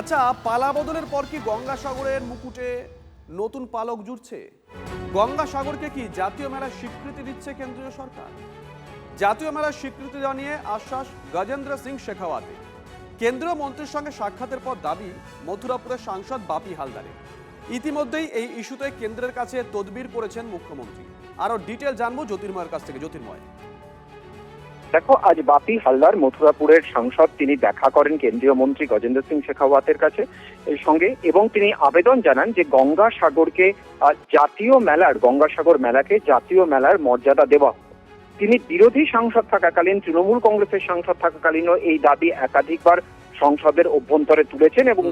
আচ্ছা, পালা বদলের পর কি গঙ্গাসাগরের মুকুটে নতুন পালক জুড়ছে? গঙ্গাসাগরকে কি জাতীয় মেলার স্বীকৃতি দিচ্ছে কেন্দ্রীয় সরকার? জাতীয় মেলার স্বীকৃতি জানিয়ে আশ্বাস গজেন্দ্র সিং শেখাওয়াতের। কেন্দ্রীয় মন্ত্রীর সঙ্গে সাক্ষাতের পর দাবি মথুরাপুরের সাংসদ বাপি হালদারের। ইতিমধ্যেই এই ইস্যুতে কেন্দ্রের কাছে তদবির করেছেন মুখ্যমন্ত্রী। আরো ডিটেল জানবো জ্যোতির্ময়ের কাছ থেকে। জ্যোতির্ময়, দেখো, আজ বাপি হালদার মথুরাপুরের সাংসদ, তিনি দেখা করেন কেন্দ্রীয় মন্ত্রী গজেন্দ্র সিং শেখাওয়াতের কাছে এর সঙ্গে, এবং তিনি আবেদন জানান যে গঙ্গাসাগরকে জাতীয় মেলার, গঙ্গাসাগর মেলাকে জাতীয় মেলার মর্যাদা দেওয়া। তিনি বিরোধী সাংসদ থাকাকালীন, তৃণমূল কংগ্রেসের সাংসদ থাকাকালীনও এই দাবি একাধিকবার সংসদের অভ্যন্তরে তুলেছেন এবং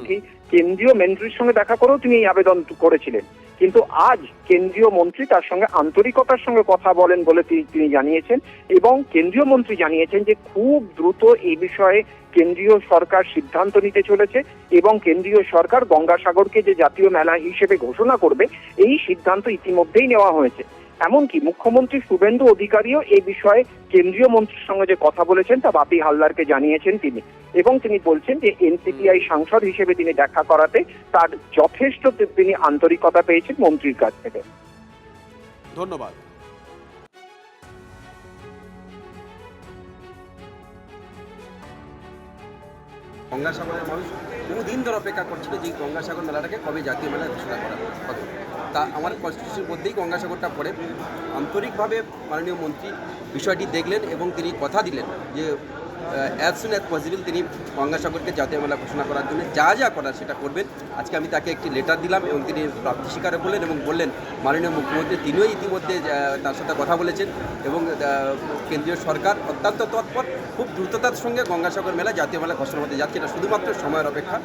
কেন্দ্রীয় মন্ত্রীর সঙ্গে দেখা করেও তিনি এই আবেদন করেছিলেন। কিন্তু আজ কেন্দ্রীয় মন্ত্রী তার সঙ্গে আন্তরিকতার সঙ্গে কথা বলেন বলে তিনি জানিয়েছেন, এবং কেন্দ্রীয় মন্ত্রী জানিয়েছেন যে খুব দ্রুত এই বিষয়ে কেন্দ্রীয় সরকার সিদ্ধান্ত নিতে চলেছে এবং কেন্দ্রীয় সরকার গঙ্গাসাগরকে যে জাতীয় মেলা হিসেবে ঘোষণা করবে এই সিদ্ধান্ত ইতিমধ্যেই নেওয়া হয়েছে। এমনকি মুখ্যমন্ত্রী শুভেন্দু অধিকারীও এই বিষয়ে কেন্দ্রীয় মন্ত্রীর সঙ্গে যে কথা বলেছেন তা বাপি হালদারকে জানিয়েছেন তিনি, এবং তিনি বলছেন যে এনসিপিআই সাংসদ হিসেবে তিনি দেখা করাতে তার যথেষ্ট তিনি আন্তরিকতা পেয়েছেন মন্ত্রীর কাছ থেকে। ধন্যবাদ। গঙ্গাসাগরের মানুষ বহুদিন ধরে অপেক্ষা করছিল যে গঙ্গাসাগর মেলাটাকে কবে জাতীয় মেলায় ঘোষণা করা হবে। তা আমার কনস্টিটিউশনের মধ্যেই গঙ্গাসাগরটা পড়ে। আন্তরিকভাবে মাননীয় মন্ত্রী বিষয়টি দেখলেন এবং তিনি কথা দিলেন যে অ্যাজ সুন অ্যাজ পসিবল তিনি গঙ্গাসাগরকে জাতীয় মেলা ঘোষণা করার জন্য যা যা করার সেটা করবেন। আজকে আমি তাকে একটি লেটার দিলাম এবং তিনি প্রাপ্তি স্বীকার করলেন এবং বললেন মাননীয় মুখ্যমন্ত্রী তিনিও ইতিমধ্যে তার সাথে কথা বলেছেন এবং কেন্দ্রীয় সরকার অত্যন্ত তৎপর, খুব দ্রুততার সঙ্গে গঙ্গাসাগর মেলা জাতীয় মেলা ঘোষণা হতে যাচ্ছে। এটা শুধুমাত্র সময়ের অপেক্ষা।